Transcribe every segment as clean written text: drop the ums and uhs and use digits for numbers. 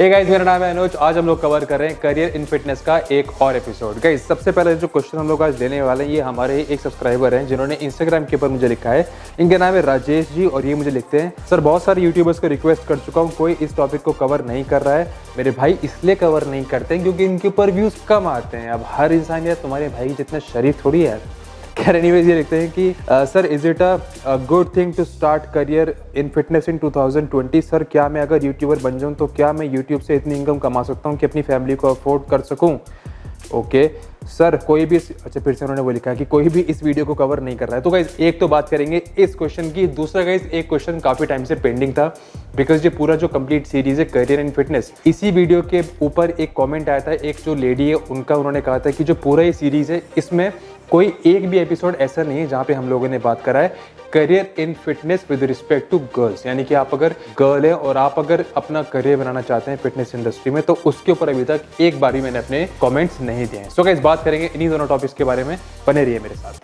Guys, मेरा नाम है अनुज। आज हम लोग कवर कर रहे हैं करियर इन फिटनेस का एक और एपिसोड। गाइस, सबसे पहले जो क्वेश्चन हम लोग आज लेने वाले हैं, ये हमारे ही एक सब्सक्राइबर हैं जिन्होंने इंस्टाग्राम के ऊपर मुझे लिखा है। इनका नाम है राजेश जी और ये मुझे लिखते हैं, सर बहुत सारे यूट्यूबर्स को रिक्वेस्ट कर चुका हूँ, कोई इस टॉपिक को कवर नहीं कर रहा है। मेरे भाई इसलिए कवर नहीं करते हैं क्योंकि इनके ऊपर व्यूज कम आते हैं। अब हर इंसान यार तुम्हारे भाई जितना शरीफ थोड़ी है। खैर एनीवेज, ये लिखते हैं कि sir is it a good thing to start career in fitness in 2020। Sir क्या मैं अगर यूट्यूबर बन जाऊं तो क्या मैं यूट्यूब से इतनी इनकम कमा सकता हूं कि अपनी फैमिली को अफोर्ड कर सकूं? ओके सर, कोई भी अच्छा फिर से उन्होंने वो लिखा कि कोई भी इस वीडियो को कवर नहीं कर रहा है। तो गाइज एक तो बात करेंगे इस क्वेश्चन की। दूसरा गाइज, एक क्वेश्चन काफी टाइम से पेंडिंग था बिकॉज ये पूरा जो कंप्लीट सीरीज है करियर इन फिटनेस, इसी वीडियो के ऊपर एक कमेंट आया था। एक जो लेडी है उनका, उन्होंने कहा था कि जो पूरा ये सीरीज है इसमें कोई एक भी एपिसोड ऐसा नहीं है जहाँ पे हम लोगों ने बात करा है career in fitness with respect to girls. यानी कि आप अगर गर्ल है और आप अगर अपना करियर बनाना चाहते हैं फिटनेस इंडस्ट्री में, तो उसके ऊपर अभी तक एक बार भी मैंने अपने कमेंट्स नहीं दिए हैं। सो गाइस, बात करेंगे इन्हीं दोनों टॉपिक्स के बारे में। बने रहिए मेरे साथ।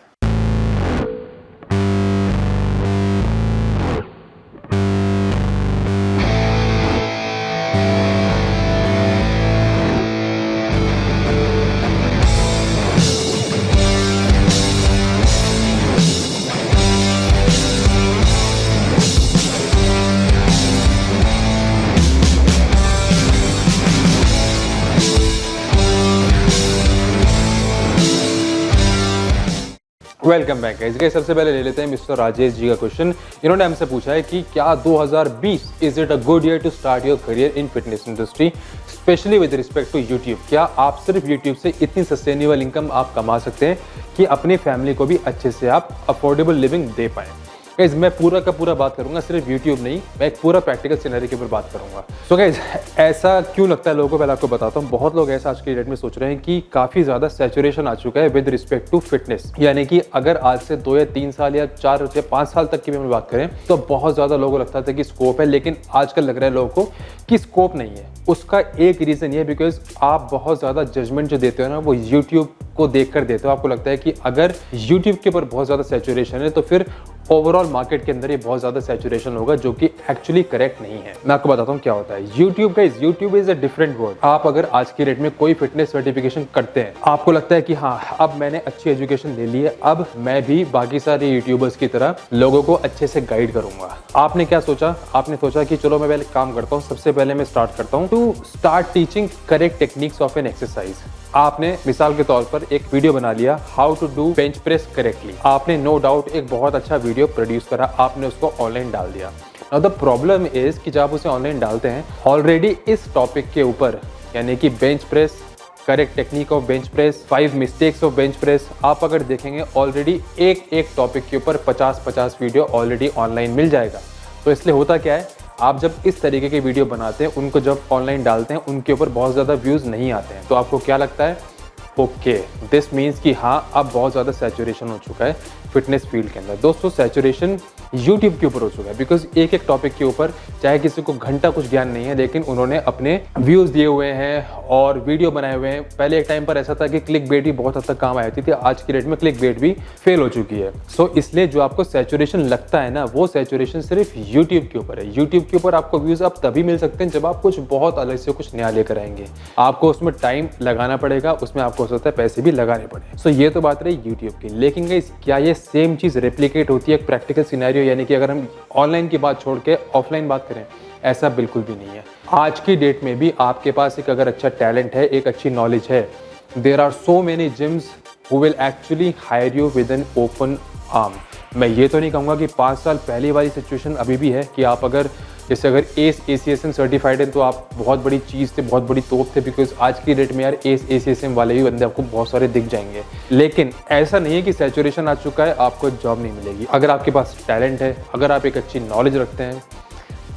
Welcome back guys. सबसे पहले ले लेते हैं मिस्टर राजेश जी का क्वेश्चन। इन्होंने हमसे पूछा है कि क्या 2020 is it a good year to start your career in fitness industry specially with respect to YouTube. क्या आप सिर्फ यूट्यूब से इतनी सस्टेनेबल इनकम आप कमा सकते हैं कि अपनी फैमिली को भी अच्छे से आप अफोर्डेबल लिविंग दे पाएं? गाइज मैं पूरा का पूरा बात करूंगा, सिर्फ यूट्यूब नहीं, मैं एक पूरा प्रैक्टिकल सिनेरियो के ऊपर बात करूंगा। सो गाइज ऐसा क्यों लगता है लोगों को, पहले आपको बताता हूँ। बहुत लोग ऐसा आज के डेट में सोच रहे हैं कि काफ़ी ज़्यादा सैचुरेशन आ चुका है विद रिस्पेक्ट टू फिटनेस। यानी कि अगर आज से 2 या 3 साल या 4 या 5 साल तक की भी हम बात करें तो बहुत ज़्यादा लोगों को लगता था कि स्कोप है, लेकिन आजकल लग रहा है लोगों को कि स्कोप नहीं है। उसका एक रीज़न ये है बिकॉज आप बहुत ज़्यादा जजमेंट जो देते हो ना, वो यूट्यूब को देखकर देते हो। आपको लगता है कि अगर यूट्यूब के ऊपर बहुत ज़्यादा सैचुरेशन है तो फिर ओवरऑल मार्केट के अंदर ये बहुत ज़्यादा सैचुरेशन होगा, जो कि एक्चुअली करेक्ट नहीं है। मैं आपको बताता हूँ क्या होता है YouTube is a different world. आप अगर आज की डेट में कोई फिटनेस सर्टिफिकेशन करते हैं, आपको लगता है कि हाँ अब मैंने अच्छी एजुकेशन ले ली है, अब मैं भी बाकी सारे यूट्यूबर्स की तरह लोगों को अच्छे से गाइड करूंगा। आपने क्या सोचा? आपने सोचा कि चलो मैं पहले काम करता हूँ, सबसे पहले मैं स्टार्ट करता हूँ to start teaching correct techniques of an exercise. आपने मिसाल के तौर पर एक वीडियो बना लिया, how to do bench press correctly. आपने नो डाउट एक बहुत अच्छा वीडियो प्रोड्यूस करा, आपने उसको ऑनलाइन डाल दिया। नाउ द प्रॉब्लम इज कि जब आप उसे ऑनलाइन डालते हैं, ऑलरेडी इस टॉपिक के ऊपर यानी कि bench press, correct technique of bench press, 5 mistakes of bench press, आप अगर देखेंगे ऑलरेडी एक टॉपिक के ऊपर 50 वीडियो ऑलरेडी ऑनलाइन मिल जाएगा। तो इसलिए होता क्या है, आप जब इस तरीके के वीडियो बनाते हैं, उनको जब ऑनलाइन डालते हैं, उनके ऊपर बहुत ज़्यादा व्यूज़ नहीं आते हैं। तो आपको क्या लगता है? ओके, दिस मीन्स कि हाँ अब बहुत ज़्यादा सैचुरेशन हो चुका है फिटनेस फील्ड के अंदर। दोस्तों सैचुरेशन यूट्यूब के ऊपर हो चुका है बिकॉज एक टॉपिक के ऊपर चाहे किसी को घंटा कुछ ज्ञान नहीं है, लेकिन उन्होंने अपने व्यूज़ दिए हुए हैं और वीडियो बनाए हुए हैं। पहले एक टाइम पर ऐसा था कि क्लिक बेट भी बहुत हद तक काम आती थी, आज की डेट में क्लिक बेट भी फेल हो चुकी है। सो इसलिए जो आपको सैचुरेशन लगता है ना, वो सैचुरेशन सिर्फ यूट्यूब के ऊपर है। यूट्यूब के ऊपर आपको व्यूज़ अब तभी मिल सकते हैं जब आप कुछ बहुत अलग से कुछ नया लेकर आएंगे। आपको उसमें टाइम लगाना पड़ेगा, उसमें आपको हो सकता है पैसे भी लगाने पड़े। सो ये तो बात रही यूट्यूब की, लेकिन गाइस क्या ये सेम चीज़ रेप्लिकेट होती है एक प्रैक्टिकल सिनेरियो? यानी कि अगर हम ऑनलाइन की बात छोड़ के ऑफलाइन बात करें, ऐसा बिल्कुल भी नहीं है। आज की डेट में भी आपके पास एक अगर अच्छा टैलेंट है, एक अच्छी नॉलेज है, there are so many gyms who will actually hire you with an open arm. मैं ये तो नहीं कहूँगा कि 5 साल पहले वाली सिचुएशन अभी भी है कि आप अगर जैसे अगर ACSM सर्टिफाइड है तो आप बहुत बड़ी चीज़ थे, बहुत बड़ी तोप थे, बिकॉज आज की डेट में यार ACSM वाले भी बंदे आपको बहुत सारे दिख जाएंगे। लेकिन ऐसा नहीं है कि सैचुरेशन आ चुका है, आपको जॉब नहीं मिलेगी। अगर आपके पास टैलेंट है, अगर आप एक अच्छी नॉलेज रखते हैं,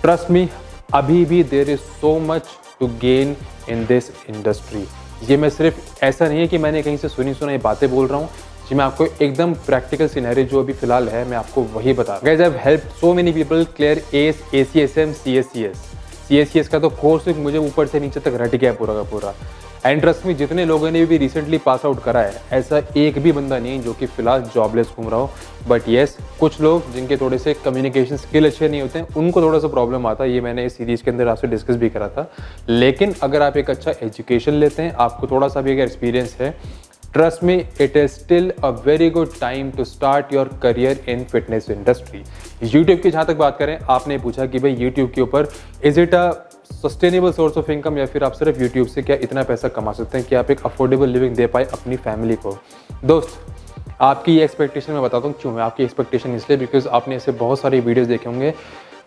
ट्रस्ट मी अभी भी there is so much to gain in this industry. ये मैं सिर्फ ऐसा नहीं है कि मैंने कहीं से सुनी सुनाई बातें बोल रहा हूँ जी, मैं आपको एकदम प्रैक्टिकल सिनेरियो जो अभी फिलहाल है मैं आपको वही बता रहा हूँ। Guys I have helped so many people clear ACSM CSCS का तो कोर्स मुझे ऊपर से नीचे तक रट गया पूरा का पूरा। एंड ट्रस्ट में जितने लोगों ने भी रिसेंटली पास आउट करा है, ऐसा एक भी बंदा नहीं जो कि फिलहाल जॉबलेस घूम रहा हो। बट येस, कुछ लोग जिनके थोड़े से कम्युनिकेशन स्किल अच्छे नहीं होते हैं, उनको थोड़ा सा प्रॉब्लम आता है। ये मैंने इस सीरीज़ के अंदर आपसे डिस्कस भी करा था। लेकिन अगर आप एक अच्छा एजुकेशन लेते हैं, आपको थोड़ा सा भी अगर एक्सपीरियंस है, trust me, it is still a very good time to start your career in fitness industry. YouTube की जहाँ तक बात करें, आपने पूछा कि भाई यूट्यूब के ऊपर is it a sustainable source of income, या फिर आप सिर्फ यूट्यूब से क्या इतना पैसा कमा सकते हैं कि आप एक अफोर्डेबल लिविंग दे पाए अपनी फैमिली को। दोस्त, आपकी ये एक्सपेक्टेशन मैं बताता हूँ क्यों है आपकी एक्सपेक्टेशन, इसलिए बिकॉज आपने ऐसे बहुत सारे वीडियोस देखे होंगे।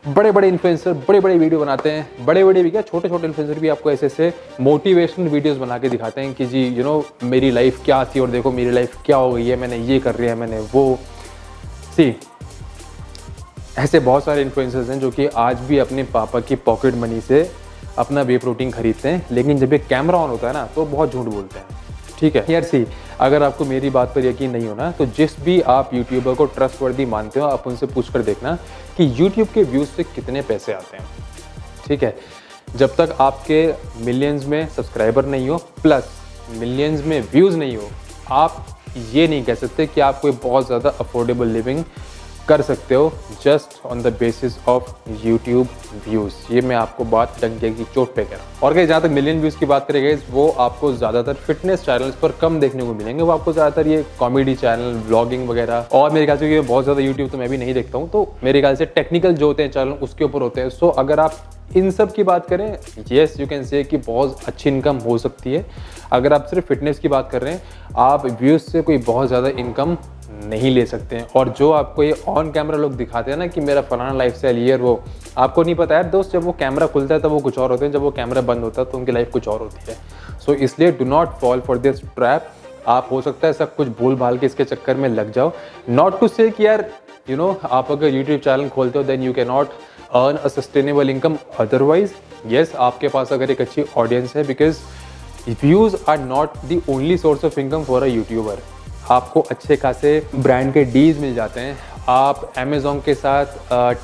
बड़े बड़े इन्फ्लुएंसर बड़े बड़े वीडियो बनाते हैं, बड़े बड़े भी क्या, छोटे छोटे इन्फ्लुएंसर भी आपको ऐसे ऐसे मोटिवेशनल वीडियोस बना के दिखाते हैं कि जी मेरी लाइफ क्या थी और देखो मेरी लाइफ क्या हो गई है, मैंने ये कर लिया, मैंने वो। सी, ऐसे बहुत सारे इन्फ्लुएंसर्स हैं जो कि आज भी अपने पापा की पॉकेट मनी से अपना वे प्रोटीन खरीदते हैं, लेकिन जब ये कैमरा ऑन होता है ना तो बहुत झूठ बोलते हैं। ठीक है यार, सी, अगर आपको मेरी बात पर यकीन नहीं होना तो जिस भी आप यूट्यूबर को ट्रस्टवर्दी मानते हो, आप उनसे पूछ कर देखना कि यूट्यूब के व्यूज़ से कितने पैसे आते हैं। ठीक है, जब तक आपके मिलियंस में सब्सक्राइबर नहीं हो प्लस मिलियंस में व्यूज़ नहीं हो, आप ये नहीं कह सकते कि आप कोई बहुत ज़्यादा अफोर्डेबल लिविंग कर सकते हो just on the basis of YouTube views. ये मैं आपको बात डंके की चोट पे कह रहा हूँ। और जहाँ तक मिलियन व्यूज़ की बात करेंगे, वो आपको ज़्यादातर फिटनेस चैनल्स पर कम देखने को मिलेंगे। वो आपको ज़्यादातर ये कॉमेडी चैनल, व्लॉगिंग वगैरह, और मेरे ख्याल से ये बहुत ज़्यादा यूट्यूब तो मैं भी नहीं देखता हूँ, तो मेरे ख्याल से टेक्निकल जो होते हैं चैनल उसके ऊपर होते हैं। सो अगर आप इन सब की बात करें, येस यू कैन से कि बहुत अच्छी इनकम हो सकती है। अगर आप सिर्फ फिटनेस की बात कर रहे हैं, आप व्यूज़ से कोई बहुत ज़्यादा इनकम नहीं ले सकते हैं। और जो आपको ये ऑन कैमरा लोग दिखाते हैं ना कि मेरा फलाना लाइफस्टाइल ये, वो आपको नहीं पता यार दोस्त, जब वो कैमरा खुलता है तब वो कुछ और होते हैं, जब वो कैमरा बंद होता है तो उनकी लाइफ कुछ और होती है। सो इसलिए do not fall for this trap. आप हो सकता है सब कुछ भूल भाल के इसके चक्कर में लग जाओ। नॉट टू से कि यार आप अगर यूट्यूब चैनल खोलते हो then you can not earn a sustainable income otherwise. Yes, आपके पास अगर एक अच्छी ऑडियंस है, because views are not the only source of income for a YouTuber. आपको अच्छे खासे ब्रांड के डील्स मिल जाते हैं। आप अमेज़ॉन के साथ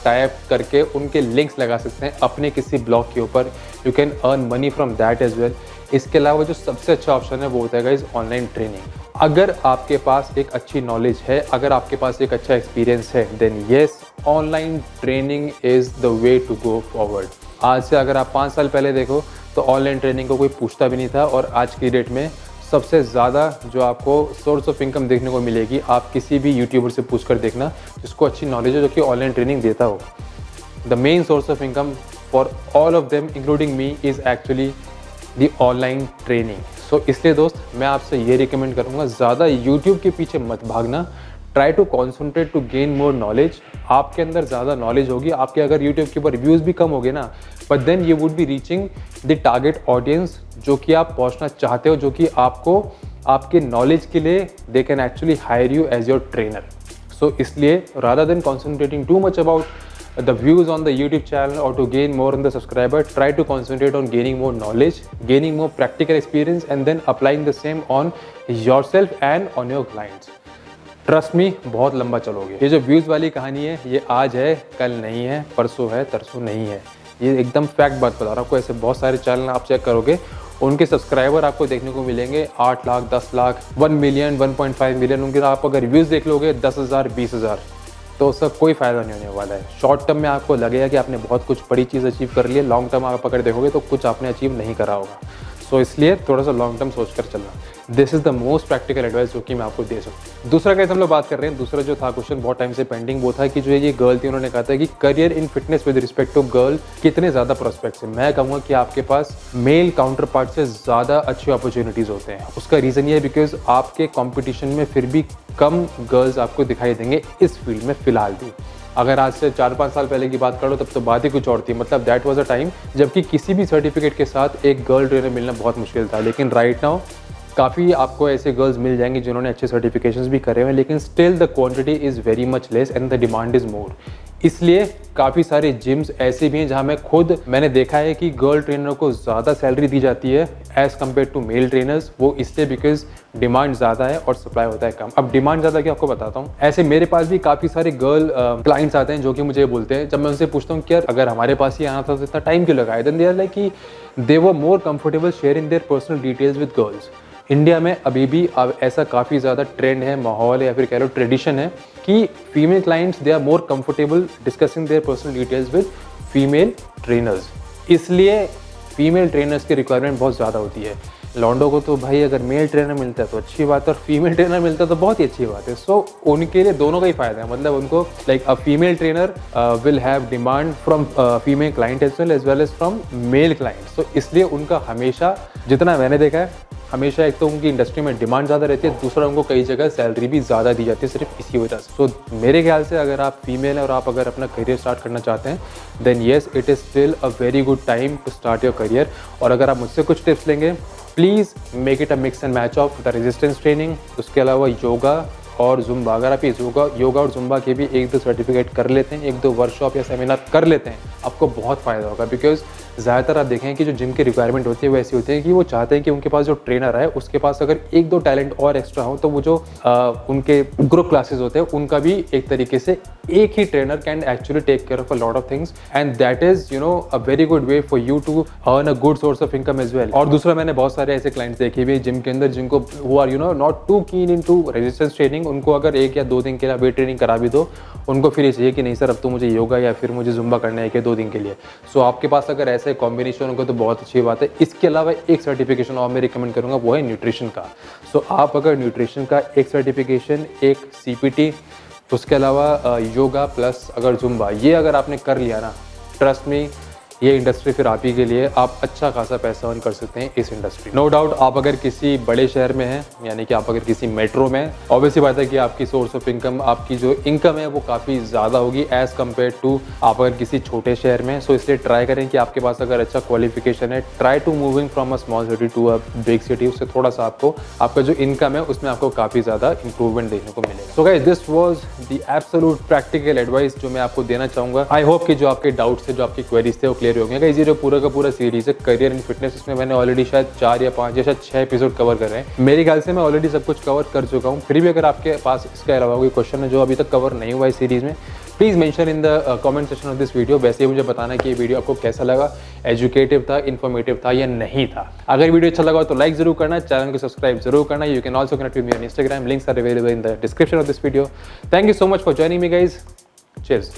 टाइप करके उनके लिंक्स लगा सकते हैं अपने किसी ब्लॉग के ऊपर। You can earn money from that as well. इसके अलावा जो सबसे अच्छा ऑप्शन है वो होता है गाइस ऑनलाइन ट्रेनिंग। अगर आपके पास एक अच्छी नॉलेज है, अगर आपके पास एक अच्छा एक्सपीरियंस है, then yes, online training is the way to go forward. आज से अगर आप 5 साल पहले देखो तो ऑनलाइन ट्रेनिंग को कोई पूछता भी नहीं था, और आज की डेट में सबसे ज़्यादा जो आपको सोर्स ऑफ इनकम देखने को मिलेगी, आप किसी भी यूट्यूबर से पूछ कर देखना जिसको अच्छी नॉलेज है, जो कि ऑनलाइन ट्रेनिंग देता हो। The main source of income for all of them including me is actually the online training. So इसलिए दोस्त, मैं आपसे ये रिकमेंड करूँगा, ज़्यादा यूट्यूब के पीछे मत भागना। Try to concentrate to gain more knowledge. आपके अंदर ज़्यादा नॉलेज होगी, आपके अगर यूट्यूब के ऊपर व्यूज़ भी कम हो गए ना, but then you would be reaching the target audience जो कि आप पहुंचना चाहते हो, जो कि आपको आपके नॉलेज के लिए they can actually hire you as your trainer. So इसलिए rather than concentrating too much about the views on the YouTube channel or to gain more on the subscriber, try to concentrate on gaining more knowledge, gaining more practical experience, and then applying the same on yourself and on your clients. Trust me, बहुत लंबा चलोगे। ये जो views वाली कहानी है, ये आज है कल नहीं है, परसों है तरसों नहीं है। ये एकदम फैक्ट बात बता रहा हूँ आपको। ऐसे बहुत सारे चैनल आप चेक करोगे, उनके सब्सक्राइबर आपको देखने को मिलेंगे 8 लाख, 10 लाख, 1 मिलियन, 1.5 मिलियन। उनके आप अगर व्यूज़ देख लोगे 10,000, 20,000, तो उसका कोई फ़ायदा नहीं होने वाला है। शॉर्ट टर्म में आपको लगेगा कि आपने बहुत कुछ बड़ी चीज़ अचीव कर ली है, लॉन्ग टर्म आप अगर देखोगे तो कुछ आपने अचीव नहीं करा होगा। सो इसलिए थोड़ा सा लॉन्ग टर्म सोच कर चलना। This is the most practical advice जो कि मैं आपको दे सकता हूँ। दूसरा कैसे हम लोग बात कर रहे हैं, दूसरा जो था क्वेश्चन बहुत टाइम से पेंडिंग, वो था कि जो ये गर्ल थी, उन्होंने कहा था कि career in fitness with respect to girl कितने ज़्यादा प्रोस्पेक्ट्स हैं। मैं कहूँगा कि आपके पास मेल काउंटर पार्ट से ज़्यादा अच्छी अपॉर्चुनिटीज़ होते हैं। उसका रीज़न ये है बिकॉज आपके कॉम्पिटिशन में फिर भी कम गर्ल्स आपको दिखाई देंगे इस फील्ड में फ़िलहाल भी। अगर आज से 4-5 साल पहले की बात करो तब तो बात ही कुछ और थी। मतलब दैट वाज अ टाइम जबकि किसी भी सर्टिफिकेट के साथ एक गर्ल ट्रेनर मिलना बहुत मुश्किल था। लेकिन राइट नाउ काफ़ी आपको ऐसे गर्ल्स मिल जाएंगे जिन्होंने अच्छे सर्टिफिकेशंस भी करे हुए हैं, लेकिन still the quantity is very much less and the demand is more. इसलिए काफ़ी सारे जिम्स ऐसे भी हैं जहाँ मैंने देखा है कि गर्ल ट्रेनर को ज़्यादा सैलरी दी जाती है as compare to male trainers. वो इसलिए बिकॉज डिमांड ज़्यादा है और सप्लाई होता है कम। अब डिमांड ज़्यादा क्या आपको बताता हूँ। ऐसे मेरे पास भी काफ़ी सारे गर्ल क्लाइंट्स आते हैं जो कि मुझे बोलते हैं, जब मैं उनसे पूछता हूँ कि यार अगर हमारे पास ही आना था तो इतना टाइम क्यों लगाया, देन दे आर लाइक कि they were more comfortable sharing their personal details with girls. India में अभी भी अब ऐसा काफ़ी ज़्यादा ट्रेंड है, माहौल है या फिर कह लो ट्रेडिशन है कि female clients they are more comfortable discussing their personal details with female trainers. इसलिए फीमेल ट्रेनर्स की रिक्वायरमेंट बहुत ज़्यादा होती है। लॉन्डो को तो भाई अगर मेल ट्रेनर मिलता है तो अच्छी बात है और फीमेल ट्रेनर मिलता है तो बहुत ही अच्छी बात है। सो उनके लिए दोनों का ही फायदा है। मतलब उनको like a female trainer will have demand from female client as well as from male client. So इसलिए उनका हमेशा, जितना मैंने देखा है, हमेशा एक तो उनकी इंडस्ट्री में डिमांड ज़्यादा रहती है, दूसरा उनको कई जगह सैलरी भी ज़्यादा दी जाती है सिर्फ इसी वजह से। सो मेरे ख्याल से अगर आप फीमेल हैं और आप अगर अपना करियर स्टार्ट करना चाहते हैं then yes it is still a very good time to start your career. और अगर आप मुझसे कुछ टिप्स लेंगे, please make it a mix and match of the resistance training, उसके अलावा योगा और जुम्बा। अगर आप ये योगा और जुम्बा के भी 1-2 सर्टिफिकेट कर लेते हैं, 1-2 वर्कशॉप या सेमिनार कर लेते हैं, आपको बहुत फ़ायदा होगा। बिकॉज ज़्यादातर आप देखें कि जो जिम की रिक्वायरमेंट होती है वो ऐसी होती है कि वो चाहते हैं कि उनके पास जो ट्रेनर है उसके पास अगर 1-2 टैलेंट और एक्स्ट्रा हो तो वो जो उनके ग्रुप क्लासेस होते हैं उनका भी एक तरीके से एक ही trainer can actually take care of a lot of things and that is a very good way for you to earn a good source of income as well. और दूसरा, मैंने बहुत सारे ऐसे क्लाइंट्स देखे हुए जिम के अंदर जिनको वो आर नॉट टू कीन इन टू रेजिस्टेंस ट्रेनिंग। उनको अगर 1 या 2 दिन के लिए वेट ट्रेनिंग करा भी दो, उनको फिर ये चाहिए कि नहीं सर अब तो मुझे योगा या फिर मुझे जुम्बा करना है 1-2 दिन के लिए। सो आपके पास अगर ऐसे कॉम्बिनेशन होगा तो बहुत अच्छी बात है। इसके अलावा एक सर्टिफिकेशन और मैं रिकमेंड करूँगा, वो है न्यूट्रिशन का। सो आप अगर न्यूट्रिशन का एक सर्टिफिकेशन, एक CPT, उसके अलावा योगा प्लस अगर जुम्बा, ये अगर आपने कर लिया ना, ट्रस्ट मी ये इंडस्ट्री फिर आप ही के लिए, आप अच्छा खासा पैसा अर्न कर सकते हैं इस इंडस्ट्री। नो डाउट आप अगर किसी बड़े शहर में हैं, यानी कि आप अगर किसी मेट्रो में, ऑब्वियसली बात है कि आपकी सोर्स ऑफ इनकम, आपकी जो इनकम है वो काफ़ी ज़्यादा होगी एज़ कम्पेयर टू आप अगर किसी छोटे शहर में। सो इसलिए ट्राई करें कि आपके पास अगर अच्छा क्वालिफिकेशन है, try to moving from a small city to a big city. उससे थोड़ा सा आपको आपका जो इनकम है उसमें आपको काफ़ी ज़्यादा इंप्रूवमेंट देखने को मिलेगा। So guys this was the absolute practical advice जो मैं आपको देना चाहूँगा। आई होप कि जो आपके डाउट्स थे, जो आपकी क्वेरीज थे वो क्लियर हो गए। गाइस ये जो पूरा का पूरा सीरीज है करियर इन फिटनेस, इसमें मैंने ऑलरेडी शायद 4 या 5 या शायद 6 एपिसोड कवर कर रहे हैं। मेरे ख्याल से मैं ऑलरेडी सब कुछ कवर कर चुका हूँ। फिर भी अगर आपके पास इसके अलावा कोई क्वेश्चन है जो अभी तक कवर नहीं हुआ इस सीरीज में, please mention in the comment section of this video. वैसे ही मुझे बताना कि ये वीडियो आपको कैसा लगा, एजुकेटिव था, इन्फॉर्मेटिव था या नहीं था। अगर वीडियो अच्छा लगा तो लाइक जरूर करना, चैनल को सब्सक्राइब जरूर करना। You can also connect with me on Instagram, links are available in the description of this video. Thank you so much for joining me guys, cheers.